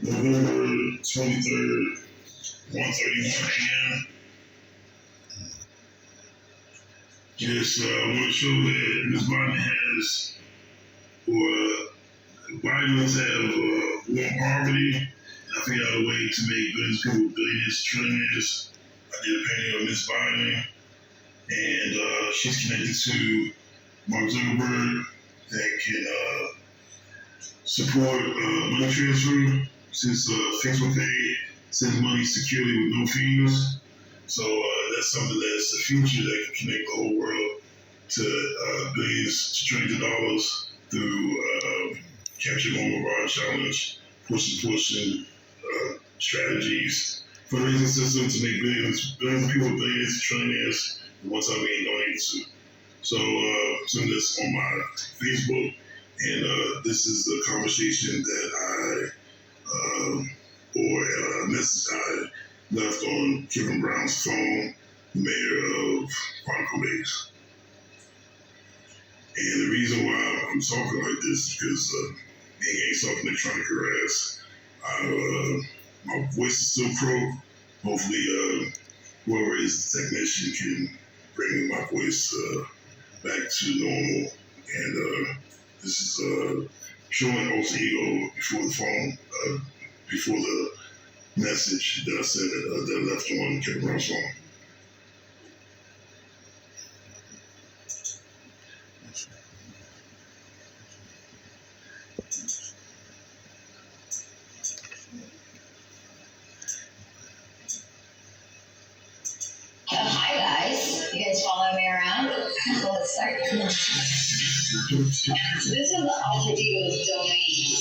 November 23rd, 1:31 a.m. Just want to show that Ms. Biden has, or Biden must have war poverty. I figured out a way to make billions of people billionaires, trillionaires. I did a painting of Ms. Biden, and she's connected to Mark Zuckerberg that can support money transfer since Facebook Pay sends money securely with no fees. So that's something that's the future that can connect the whole world to billions to trillions of dollars through capture one barrage challenge, pushing strategies, fundraising system to make billions of people billionaires, trillionaires, and one time being donated to. So some of this on my Facebook, and this is the conversation that or a message I left on Kevin Brown's phone, mayor of Quantico Base. And the reason why I'm talking like this is because being ain't something they're trying to harass. My voice is still croak. Hopefully, whoever is the technician can bring my voice back to normal. And this is showing alter ego before the phone, before the message that I sent that I left on Kevin Brown's phone. Hi guys, you guys follow me around? So let's start. This is the alter ego's domain.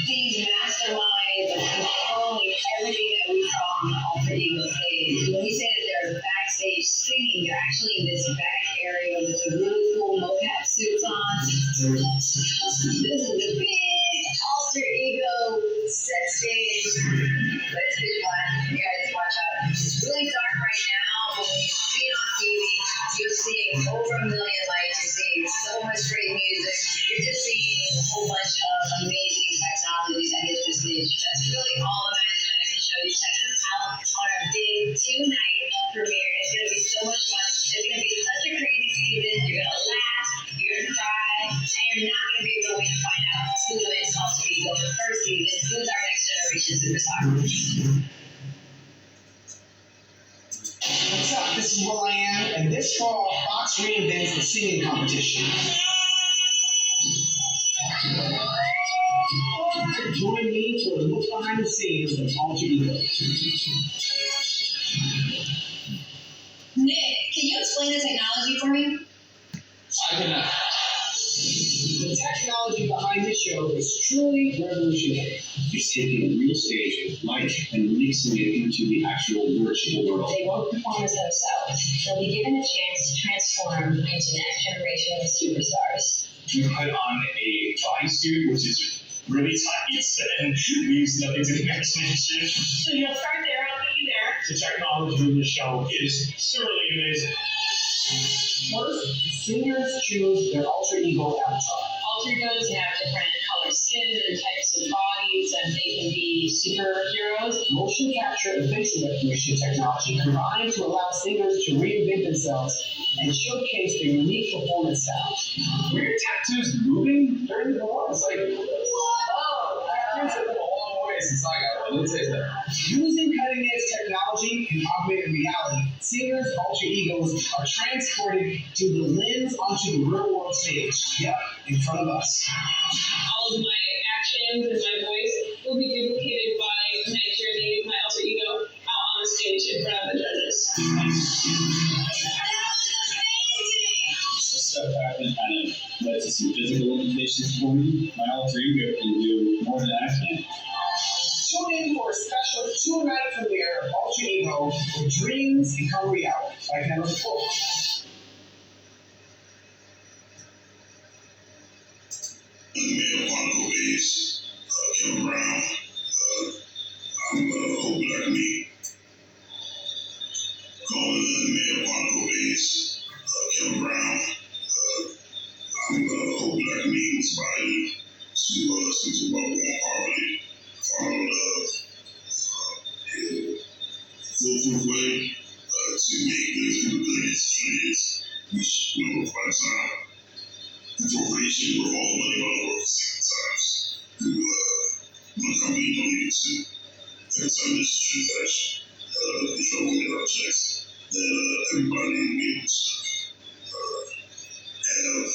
These masterminds are controlling everything that we saw on the alter ego stage. When we say that they're backstage singing, they're actually in this back area with the really cool mocap suits on. This is the big alter ego set stage. But it's pretty fun. You guys watch out. It's really dark right now, but when you see it on TV, you're seeing over 1 million lights. You're seeing so much great music. You're just seeing a whole bunch of amazing technology that hits the stage. That's really all the magic that I can show you. Check this out on our big 2-night premiere. It's going to be so much fun. It's going to be such a crazy season. You're going to laugh, you're going to cry, and you're not going to be able to wait to find out who wins Alter Ego the first season. Who's our next generation superstar? What's up? This is Will I Am, and this fall, Fox reinvents the singing competition. Join me for a look behind the scenes of Alter Ego. Nick, can you explain the technology for me? I cannot. The technology behind this show is truly revolutionary. It's taking a real stage with life and releasing it into the actual virtual world. They won't perform as themselves. They'll be given a chance to transform into next generation of superstars. You put on a bodysuit, which is really tight and leaves nothing to the imagination. So you'll start there, I'll meet you there. The technology in the show is thoroughly amazing. First, singers choose their alter ego avatar. Alter egos have different color skin and types of bodies, and they can be superheroes. Motion capture and facial recognition technology combine to allow singers to reinvent themselves and showcase their unique performance style. Were your tattoos moving? During the performance, like, whoa! Tattoos have come a long way since I got one. Let's say that. Using cutting-edge technology and augmented reality, singers' alter egos are transported to the lens onto the real-world stage. Yep, in front of us. All of my actions and my voice will be duplicated by my journey, my alter ego, out on the stage in front of the judges. Stuff happened kind of led to some physical limitations for me. My alter ego can do more than I can. Tune in for a special 2-night premiere of Alter Ego where dreams become reality, like never before. Mayor of Quantico Base, Kevin Brown. I'm hoping I can meet calling the mayor of Quantico Base, Kevin Brown. I'm hoping I can meet Ms. Biden to speak about war poverty. Followed full way to make those capabilities trades, which by the time incorporation were all money on the work times through one company donated to every time this transaction, the trouble with our checks, that everybody will be able to have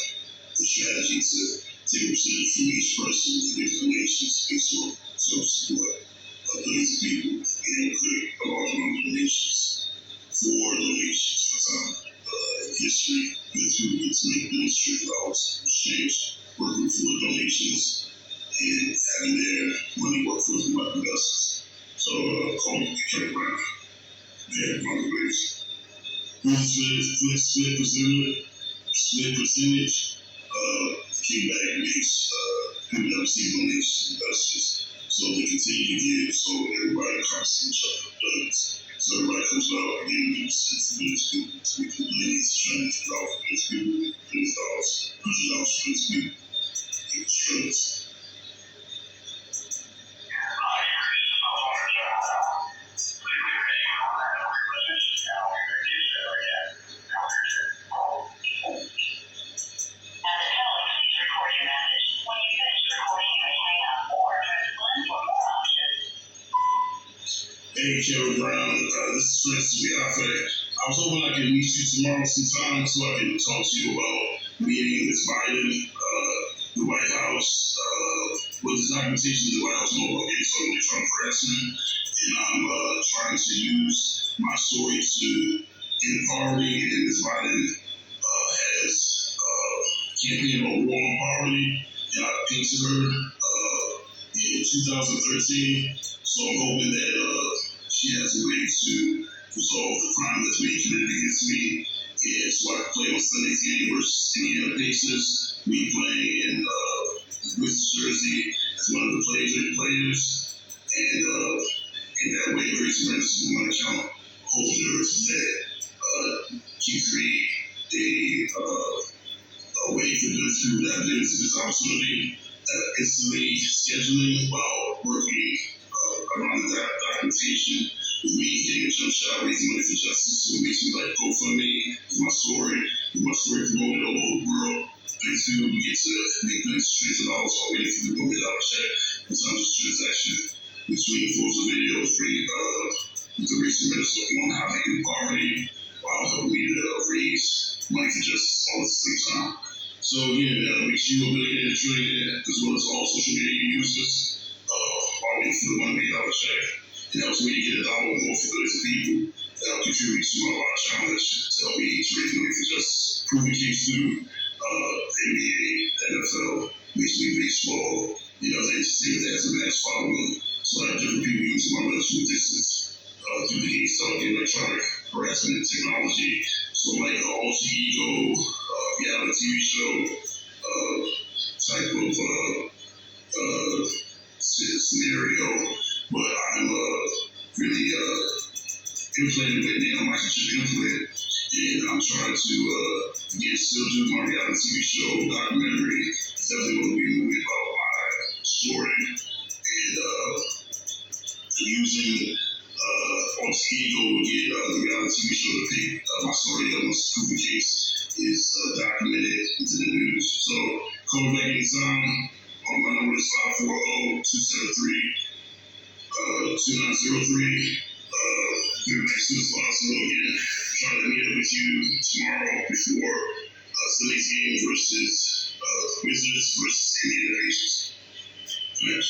the strategy to take a percentage from each person and give donations based on social support of those people and create a large number of donations for donations for time. History, those people get to make $1 trillion exchange, working for donations and having their money work for them like investors. So, call me Kevin Brown. Yeah, market base. Split percentage, kickback makes people that receive donations investors. So they continue to give, so everybody constantly each other does. So everybody comes out and gives $1 billion to people, millions, trillions of dollars for those people, billions of dollars, $100 for those people, and it's trillions. Hey, Kevin Brown, this is Wiafe. I was hoping I could meet you tomorrow sometime so I can talk to you about meeting with Biden, the White House, what the documentation of the White House know about getting some of Trump harassment. And I'm trying to use my story to end poverty. And Ms. Biden has campaigned about war on poverty. And I painted her in 2013. So I'm hoping that she has a way to resolve the crime that's being committed against me. And so I can play on Sunday's game versus Indiana Pacers. Me playing in West Jersey as one of the players. And in that way, Grace Rents is one account holders that can create a way for those people that have limited this opportunity instantly scheduling while working around the documentation with me getting a jump shot, raising money for justice. So it makes me like GoFundMe is my story. My story promoted all over the world. Thanks to we get to make millions of $1 trillion while waiting for the $1 million check. In terms of transaction between forms of videos, with the recent minister on how to end poverty, while helping me to raise money for justice all at the same time. So again, makes you a millionaire, trillionaire, as well as all social media users. While waiting for the $1 million check. It helps me to get $1 more for those people that help contribute to my life challenge to help me to raise money for justice. Proving case through NBA, NFL, Major League Baseball, the entertainment that has a mass following. So I have different people using my relative distance through the gates of the electronic harassment and technology. So like an alter ego, reality TV show type of scenario, but I'm really implementing it now. I should implement, and I'm trying to still do my reality TV show documentary. It's definitely going to be a movie about my story and using alter ego to get the reality TV show to pick my story up once the proven case is documented into the news. So call me back anytime. My number is 540-273-2903. Do it as soon as possible. Again, trying to meet up with you tomorrow before Sunday's game versus Wizards versus Indiana Pacers. Thanks.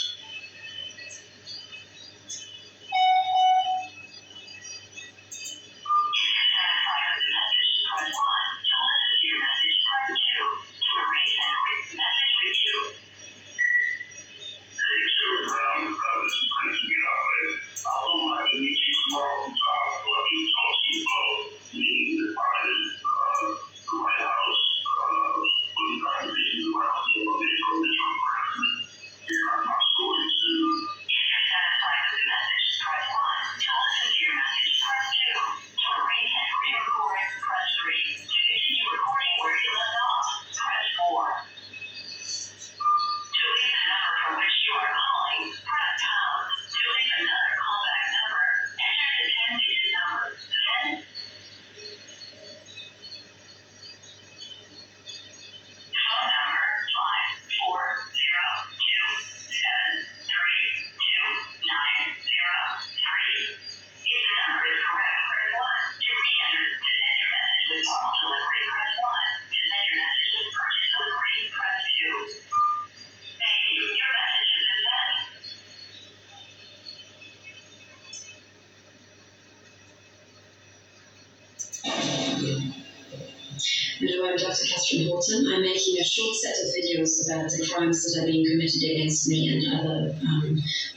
Dr. Catherine Horton. I'm making a short set of videos about the crimes that are being committed against me and other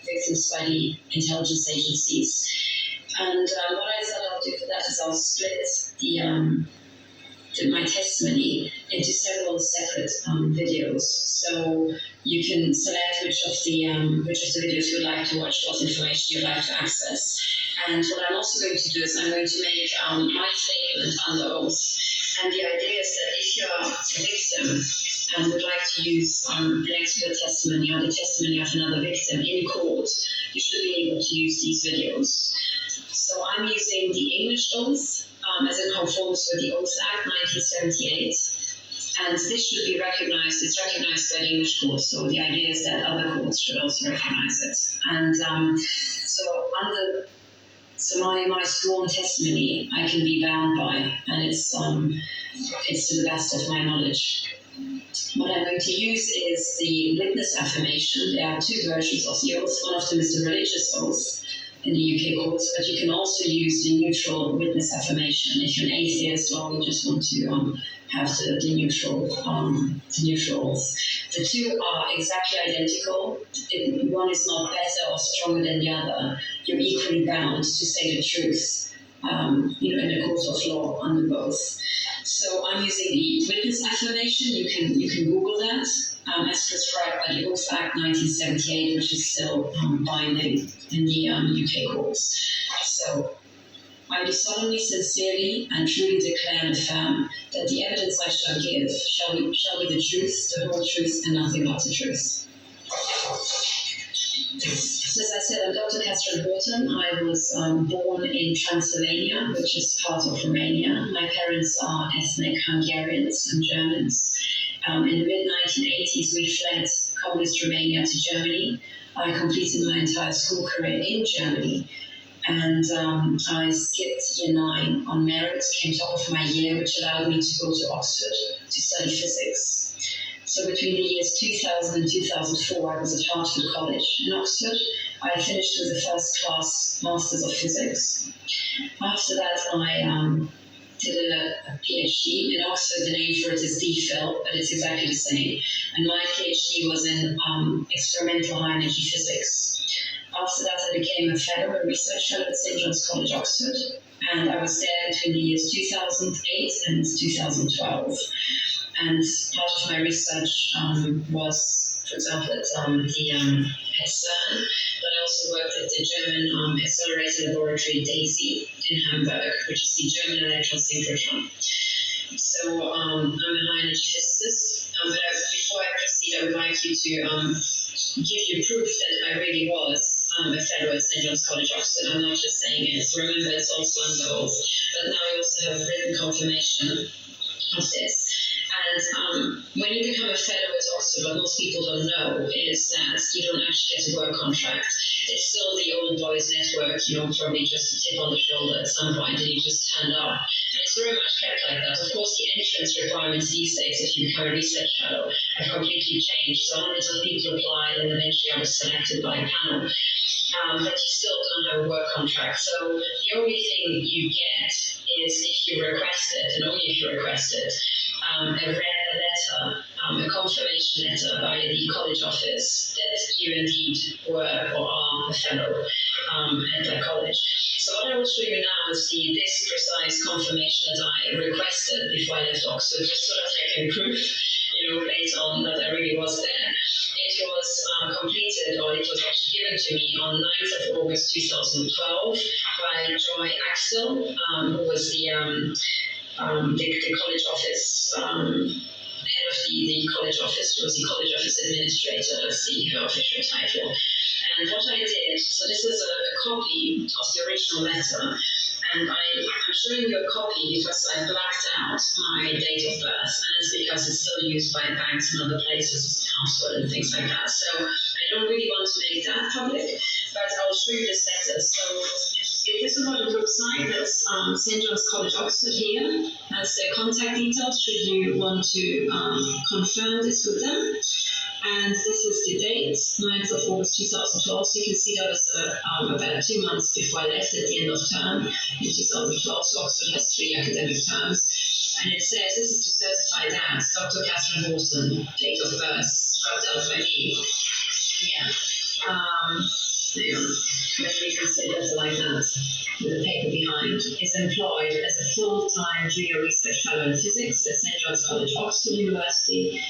victims by the intelligence agencies. And what I thought I'll do for that is I'll split my testimony into several separate videos. So you can select which of the videos you'd like to watch, what information you'd like to access. And what I'm also going to do is I'm going to make my statement under oath. And the idea is that if you're a victim and would like to use an expert testimony or the testimony of another victim in court, you should be able to use these videos. So I'm using the English oath as it conforms with the Oath Act 1978. And this should be recognized, it's recognized by the English courts, so the idea is that other courts should also recognize it. And so my sworn testimony I can be bound by, and it's to the best of my knowledge. What I'm going to use is the witness affirmation. There are two versions of the oath. One of them is the religious oath in the UK courts, but you can also use the neutral witness affirmation if you're an atheist or you just want to have the neutral oath. The two are exactly identical. One is not better or stronger than the other. You're equally bound to say the truth, in a court of law under both. So I'm using the witness affirmation. You can Google that. As prescribed by the Oath Act 1978, which is still binding in the UK courts. So, I do solemnly, sincerely, and truly declare and affirm that the evidence I shall give shall be the truth, the whole truth, and nothing but the truth. So, as I said, I'm Dr. Catherine Horton. I was born in Transylvania, which is part of Romania. My parents are ethnic Hungarians and Germans. In the mid-1980s, we fled communist Romania to Germany. I completed my entire school career in Germany. And I skipped year 9 on merit, came top of my year, which allowed me to go to Oxford to study physics. So between the years 2000 and 2004, I was at Hartford College in Oxford. I finished with a first-class Masters of Physics. After that, I did a PhD in Oxford. The name for it is DPhil, but it's exactly the same. And my PhD was in experimental high energy physics. After that, I became a fellow, a research fellow at St. John's College, Oxford, and I was there between the years 2008 and 2012. And part of my research was, for example, at CERN, but I also worked at the German accelerator laboratory DAISY in Hamburg, which is the German electron synchrotron. So I'm a high energy physicist, but before I proceed, I would like you to give you proof that I really was a fellow at St. John's College, Oxford. I'm not just saying it. Remember, it's also under oath. But now I also have written confirmation of this. And when you become a fellow at Oxford, what most people don't know is that you don't actually get a work contract. It's still the old boys network, probably just a tip on the shoulder at some point, and you just stand up. And it's very much kept like that. Of course, the entrance requirements these days, if you become a research fellow, have completely changed. So hundreds of people applied, and eventually I was selected by a panel. But you still don't have a work contract. So the only thing you get is if you request it, and only if you request it, a confirmation letter by the college office that you indeed were or are a fellow at that college. So what I will show you now is this precise confirmation that I requested before I left Oxford, just so that I can prove, later on that I really was there. It was completed, or it was actually given to me on 9th of August 2012 by Joy Axel, who was the college office, head of the college office, was the college office administrator, that's her official title. And what I did, so this is a copy of the original letter, and I'm showing you a copy because I blacked out my date of birth, and it's because it's still used by banks and other places as a password and things like that. So I don't really want to make that public, but I'll show you this letter. So this is what it looks like. That's St. John's College, Oxford here. That's their contact details should you want to confirm this with them. And this is the date, 9th of August 2012. So you can see that was about 2 months before I left at the end of term in 2012. So Oxford has 3 academic terms. And it says, this is to certify that Dr. Catherine Horton, date of birth, scrubbed out by me. Yeah. Hang on. Maybe you can say that like that, with a paper behind, is employed as a full-time junior research fellow in physics at St. John's College, Oxford University.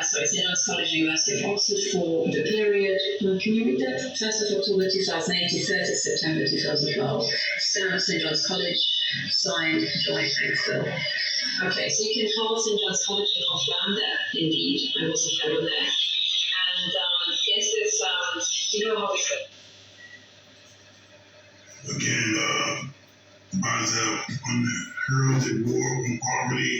St. John's College, University of Oxford for the period, can you read that? 1st of October 2008 to 30th September 2012. St. John's College, signed Joy Axel. Okay, so you can call St. John's College and confirm that, indeed, I was a fellow there. And yes, this, you know how we said. Again, binds out unheralded war on poverty.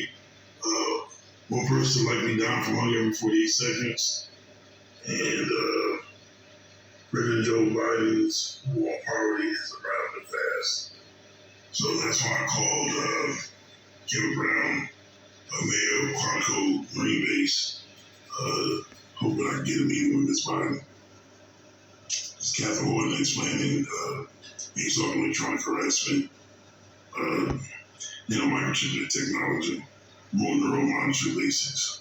One person likely down from hunger every 48 seconds. And President Joe Biden's war on poverty is around the fast. So that's why I called Kevin Brown, mayor of Quantico Marine Base, hoping I can get a meeting with Ms. Biden. As Catherine Horton explaining, he's talking electronic harassment, microchip technology, more neural monitoring bases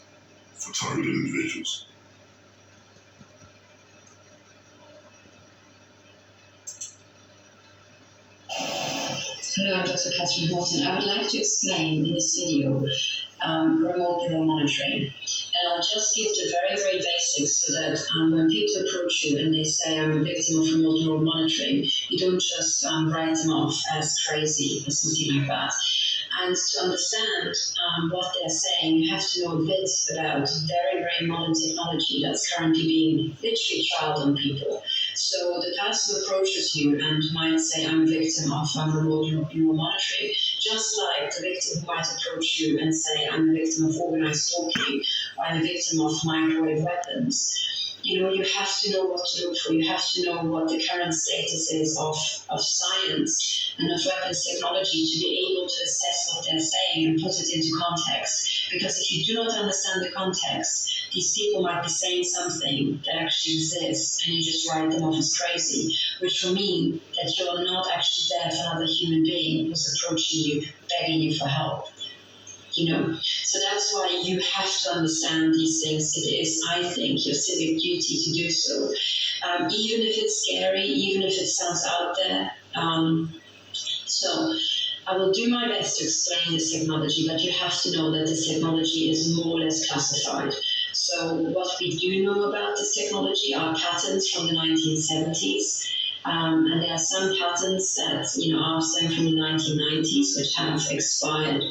for targeted individuals. Hello, I'm Dr. Catherine Horton. I would like to explain in this video remote neural monitoring. And I'll just give the very, very basics so that when people approach you and they say, I'm a victim of remote neural monitoring, you don't just write them off as crazy or something like that. And to understand what they're saying, you have to know a bit about very, very modern technology that's currently being literally trialed on people. So the person who approaches you and might say, I'm a victim of remote neural monitoring, just like the victim who might approach you and say, I'm a victim of organized stalking, or I'm a victim of microwave weapons. You know, you have to know what to look for. You have to know what the current status is of science and of weapons technology to be able to assess what they're saying and put it into context. Because if you do not understand the context, these people might be saying something that actually exists and you just write them off as crazy, which will mean that you're not actually there for another human being who's approaching you, begging you for help. You know, so that's why you have to understand these things. It is, I think, your civic duty to do so, even if it's scary, even if it sounds out there. So I will do my best to explain this technology, but you have to know that this technology is more or less classified. So what we do know about this technology are patents from the 1970s. And there are some patents that, are stemmed from the 1990s, which have expired.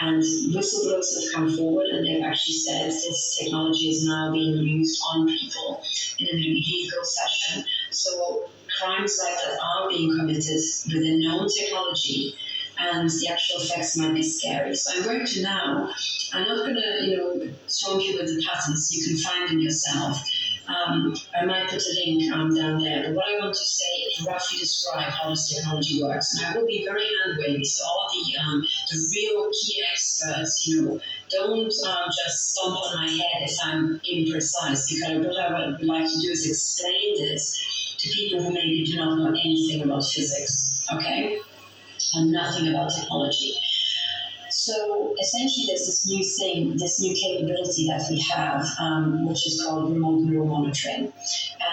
And whistleblowers have come forward and they've actually said this technology is now being used on people in an illegal fashion. So crimes like that are being committed with a known technology, and the actual effects might be scary. So I'm going to now, I'm not going to, swamp you with the patents. You can find them yourself. I might put a link down there. But what I want to say is roughly describe how this technology works. And I will be very hand-wavy. So all the real key experts, don't just stomp on my head if I'm imprecise. Because what I would like to do is explain this to people who maybe do not know anything about physics, okay? And nothing about technology. So essentially there's this new thing, this new capability that we have, which is called remote neural monitoring.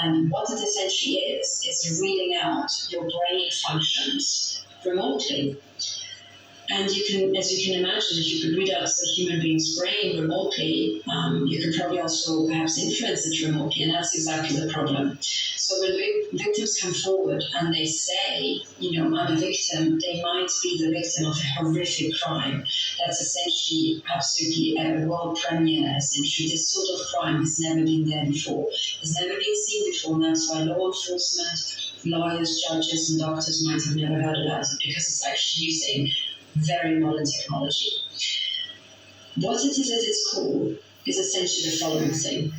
And what it essentially is reading out your brain functions remotely. And you can, as you can imagine, if you could read out a human being's brain remotely, you can probably also perhaps influence it remotely, and that's exactly the problem. So when victims come forward and they say, I'm a victim, they might be the victim of a horrific crime. That's essentially absolutely a world premiere, essentially. This sort of crime has never been there before. It's never been seen before, and that's why law enforcement, lawyers, judges, and doctors might have never heard about it, because it's actually using very modern technology. What it is at its core is essentially the following thing.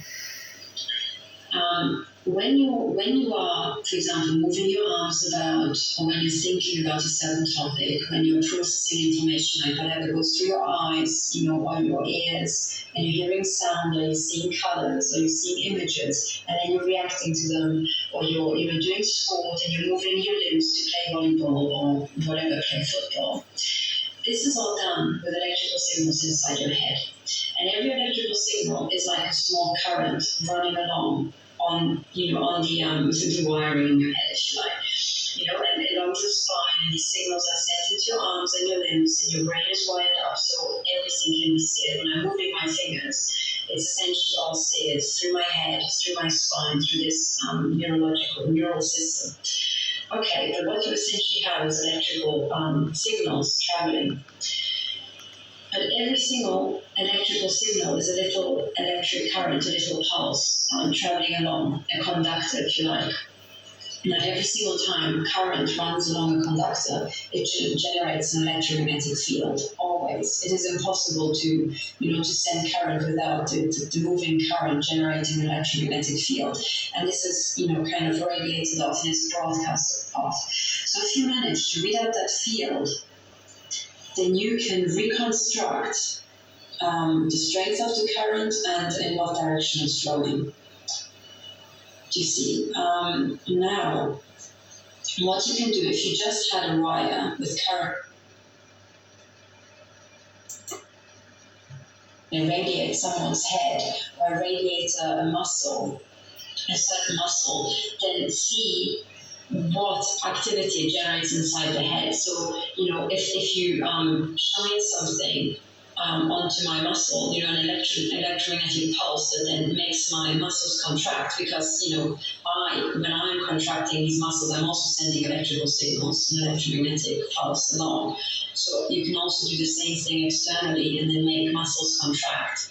When you are, for example, moving your arms about, or when you're thinking about a certain topic, when you're processing information, like whatever goes through your eyes, or your ears, and you're hearing sound, or you're seeing colors, or you're seeing images, and then you're reacting to them, or you're doing sport and you're moving your limbs to play volleyball or whatever, play football. this is all done with electrical signals inside your head. And every electrical signal is like a small current running along on the through the wiring in your head, if you like. And along your spine, and these signals are sent into your arms and your limbs, and your brain is wired up so everything can be steered. When I'm moving my fingers, it's essentially all steered through my head, through my spine, through this neural system. Okay, but what you essentially have is electrical signals traveling. But every single electrical signal is a little electric current, a little pulse traveling along, a conductor, if you like. Now, every single time current runs along a conductor, it generates an electromagnetic field, always. It is impossible to send current without the moving current generating an electromagnetic field. And this is, kind of radiated off and it's broadcast off. So if you manage to read out that field, then you can reconstruct the strength of the current and in what direction it's flowing. Do you see? Now, what you can do if you just had a wire with current irradiate someone's head or irradiate a muscle, a certain muscle, then see what activity it generates inside the head. So, if you shine something onto my muscle, an electromagnetic pulse that then makes my muscles contract, because, when I'm contracting these muscles, I'm also sending electrical signals, an electromagnetic pulse along. So you can also do the same thing externally and then make muscles contract,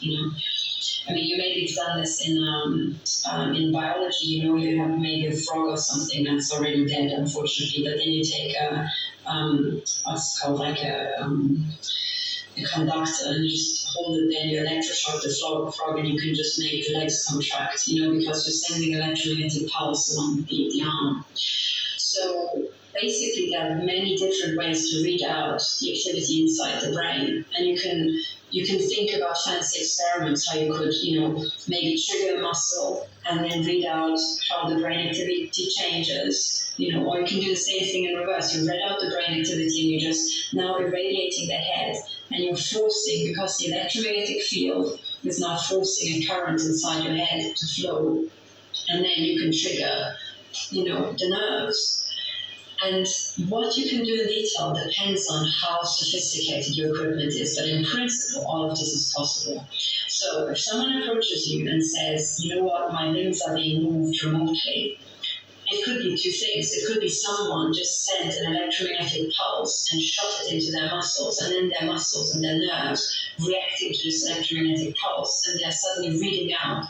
I mean, you maybe have done this in biology, you have maybe a frog or something that's already dead, unfortunately, but then you take what's called like a conductor and you just hold it there, you electroshock the frog and you can just make the legs contract, because you're sending electromagnetic pulse along the arm. So basically there are many different ways to read out the activity inside the brain, and you can think about fancy experiments, how you could, maybe trigger a muscle and then read out how the brain activity changes, or you can do the same thing in reverse. You read out the brain activity and you're just now irradiating the head and you're forcing, because the electromagnetic field is now forcing a current inside your head to flow, and then you can trigger, the nerves. And what you can do in detail depends on how sophisticated your equipment is, but in principle, all of this is possible. So if someone approaches you and says, my limbs are being moved remotely, it could be two things. It could be someone just sent an electromagnetic pulse and shot it into their muscles, and then their muscles and their nerves reacting to this electromagnetic pulse, and they're suddenly reading out.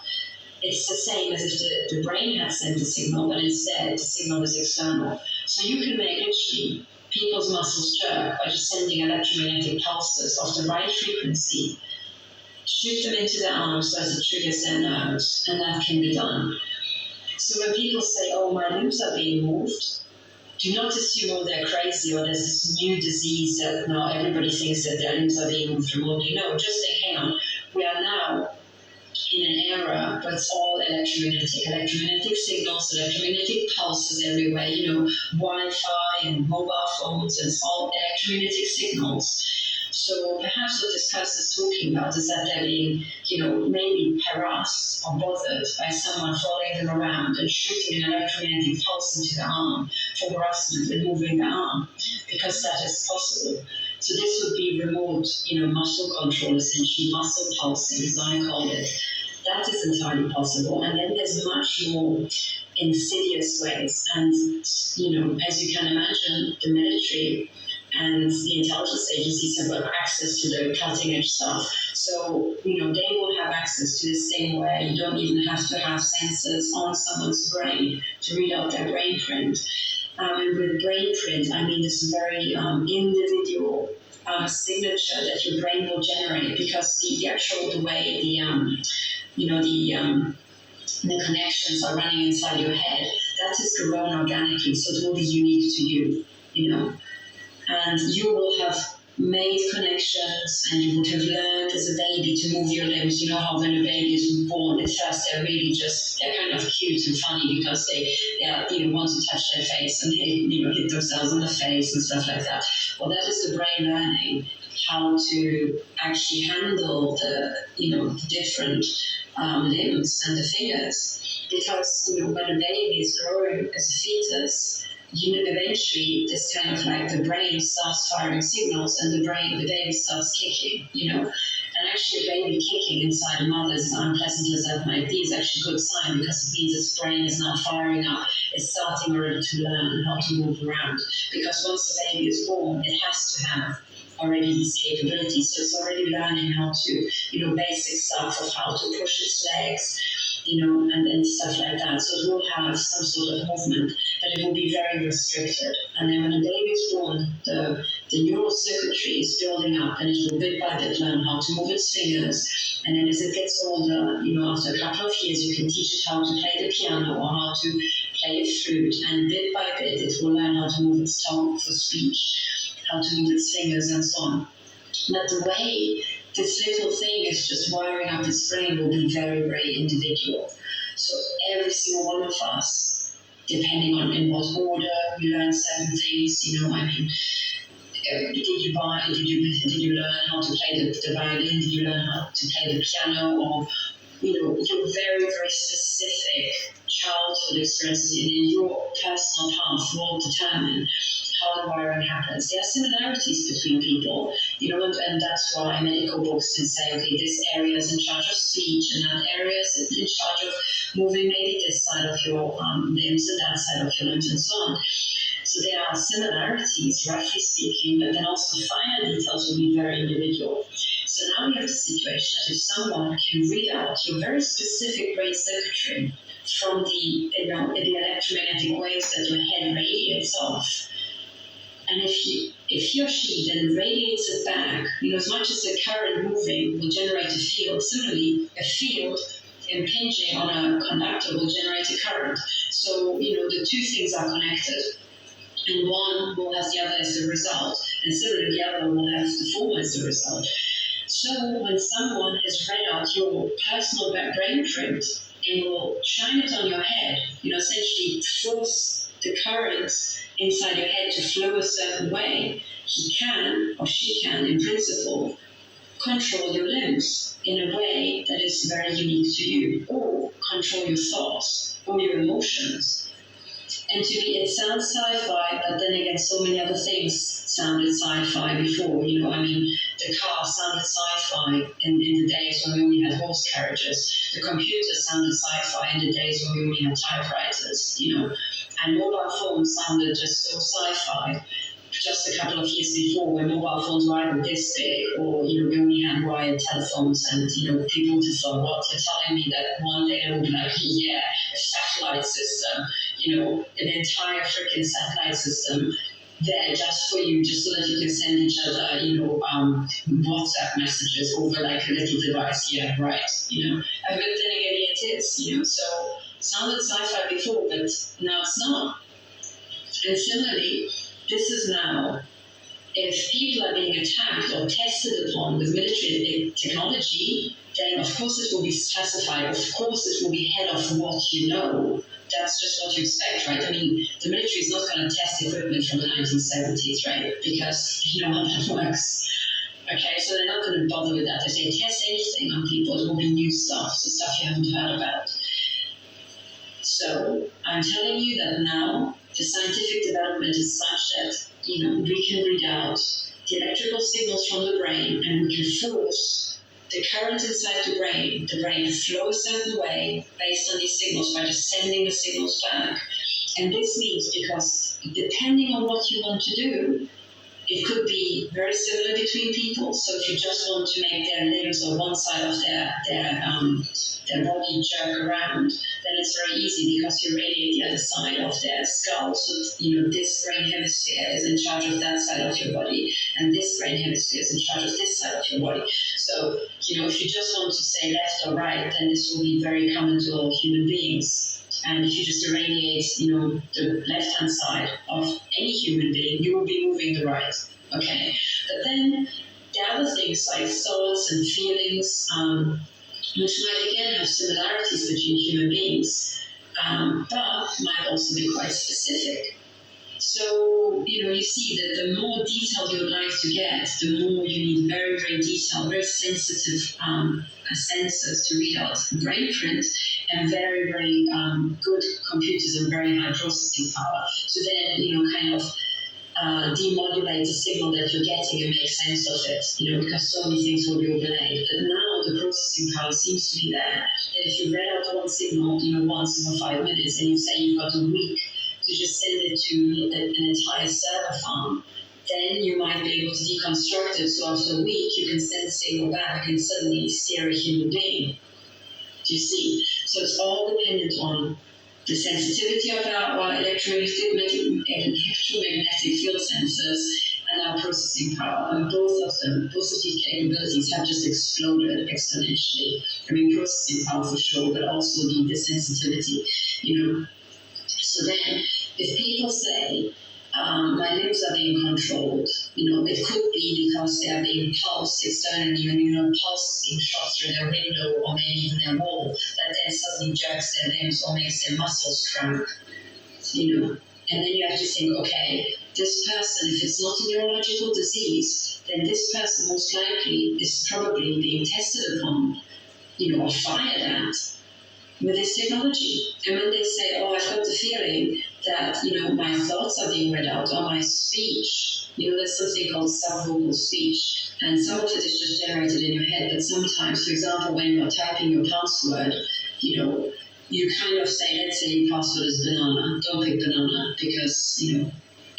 It's the same as if the brain had sent the signal, but instead the signal is external. So you can make literally people's muscles jerk by just sending electromagnetic pulses of the right frequency, shoot them into their arms so as it triggers their nerves, and that can be done. So when people say, my limbs are being moved, do not assume, they're crazy, or there's this new disease that now everybody thinks that their limbs are being moved remotely. No, just think, hang on, we are now in an era where it's all electromagnetic signals, electromagnetic pulses everywhere, Wi-Fi and mobile phones, and it's all electromagnetic signals. So perhaps what this person is talking about is that they're being, maybe harassed or bothered by someone following them around and shooting an electromagnetic pulse into the arm for harassment and moving the arm, because that is possible. So this would be remote, muscle control, essentially, muscle pulsing, as I call it. That is entirely possible. And then there's much more insidious ways. And, as you can imagine, the military and the intelligence agencies have got access to the cutting edge stuff. So, they will have access to this thing where you don't even have to have sensors on someone's brain to read out their brain print. And with brain print, I mean this very individual signature that your brain will generate, because the way the connections are running inside your head, that is grown organically, so it will be unique to you, and you will have made connections, and you would have learned as a baby to move your limbs. You know how when a baby is born, at first they're kind of cute and funny because they want to touch their face and hit themselves on the face and stuff like that. Well, that is the brain learning how to actually handle the different limbs and the fingers. Because, when a baby is growing as a fetus, eventually this kind of like the brain starts firing signals and the baby starts kicking, And actually a baby kicking inside a mother, as unpleasant as that might be, is actually a good sign because it means its brain is now firing up. It's starting already to learn how to move around. Because once the baby is born, it has to have already these capabilities. So it's already learning how to, basic stuff of how to push its legs, and stuff like that. So it will have some sort of movement, but it will be very restricted. And then when a baby is born, the neural circuitry is building up and it will bit by bit learn how to move its fingers. And then as it gets older, after a couple of years, you can teach it how to play the piano or how to play a flute. And bit by bit, it will learn how to move its tongue for speech, how to move its fingers and so on. But the way this little thing is just wiring up its brain will be very, very individual. So every single one of us, depending on in what order we learn certain things, did you learn how to play the violin? Did you learn how to play the piano? Or your very, very specific childhood experiences in your personal path will determine how the wiring happens. There are similarities between people, and that's why medical books can say, okay, this area is in charge of speech, and that area is in charge of moving maybe this side of your limbs and that side of your limbs, and so on. So there are similarities, roughly speaking, but then also the finer details will be very individual. So now we have the situation that if someone can read out your very specific brain circuitry from the electromagnetic waves that your head radiates off, and if he or she then radiates it back, as much as the current moving will generate a field, similarly, a field impinging on a conductor will generate a current. So, the two things are connected. And one will have the other as the result, and similarly the other will have the former as the result. So when someone has read out your personal brainprint and will shine it on your head, essentially force the currents inside your head to flow a certain way, he can, or she can, in principle, control your limbs in a way that is very unique to you, or control your thoughts or your emotions. And to me, it sounds sci-fi, but then again, so many other things sounded sci-fi before. The car sounded sci-fi in the days when we only had horse carriages. The computer sounded sci-fi in the days when we only had typewriters, And mobile phones sounded just so sci-fi just a couple of years before, when mobile phones were either this big or, we only had wired telephones, and, people just thought, what, you're telling me that one day they will be like, yeah, a satellite system, an entire freaking satellite system there just for you, just so that you can send each other, WhatsApp messages over like a little device. Yeah, right. But then again, it is, so sounded sci-fi before, but now it's not. And similarly, this is now, if people are being attacked or tested upon with military technology, then of course it will be classified, of course it will be ahead of what you know. That's just what you expect, right? The military is not going to test equipment from the 1970s, right? Because you know how that works. Okay, so they're not going to bother with that. If they test anything on people, it will be new stuff, so stuff you haven't heard about. So I'm telling you that now the scientific development is such that, we can read out the electrical signals from the brain, and we can force the current inside the brain to flow a certain way based on these signals by just sending the signals back. And this means, because depending on what you want to do, it could be very similar between people. So if you just want to make their limbs or one side of their body jerk around, then it's very easy because you radiate the other side of their skull. So this brain hemisphere is in charge of that side of your body, and this brain hemisphere is in charge of this side of your body. So if you just want to say left or right, then this will be very common to all human beings. And if you just irradiate, the left-hand side of any human being, you will be moving the right. Okay, but then there are other things like thoughts and feelings, which might again have similarities between human beings, but might also be quite specific. So, you see that the more detailed you would like to get, the more you need very, very detailed, very sensitive sensors to read out brain print, and very, very good computers and very high processing power. So then, kind of demodulate the signal that you're getting and make sense of it, because so many things will be overlaid. But now the processing power seems to be there. And if you read out one signal, once in 5 minutes, and you say you've got a week to just send it to an entire server farm, then you might be able to deconstruct it. So after a week, you can send the signal back and suddenly steer a human being. Do you see? So it's all dependent on the sensitivity of our electromagnetic field sensors and our processing power. And both of these capabilities have just exploded exponentially. I mean, processing power for sure, but also the sensitivity, So then, if people say, my limbs are being controlled, it could be because they are being pulsed externally, and pulse being shot through their window or maybe even their wall, that then suddenly jerks their limbs or makes their muscles cramp, And then you have to think, okay, this person, if it's not a neurological disease, then this person most likely is probably being tested upon, or fired at with this technology. And when they say, oh, I've got the feeling that, my thoughts are being read out, or my speech, there's something called subvocal speech, and some of it is just generated in your head, but sometimes, for example, when you're typing your password, you kind of say, let's say your password is banana, don't pick banana, because,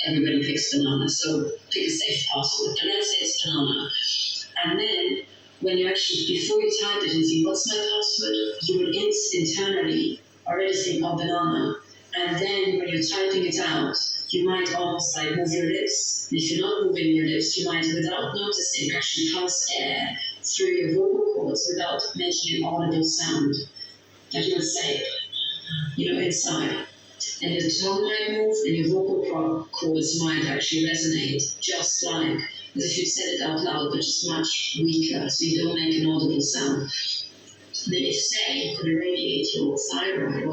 everybody picks banana, so pick a safe password, and let's say it's banana. And then, when you actually, before you type it and see what's my password, you will internally already think, oh, banana. And then when you're typing it out, you might almost like move your lips. If you're not moving your lips, you might, without noticing, actually pass air through your vocal cords without making an audible sound that you would say, inside. And your tongue might move, and your vocal cords might actually resonate, just like as if you said it out loud, but just much weaker, so you don't make an audible sound. Then if, say, you could irradiate your thyroid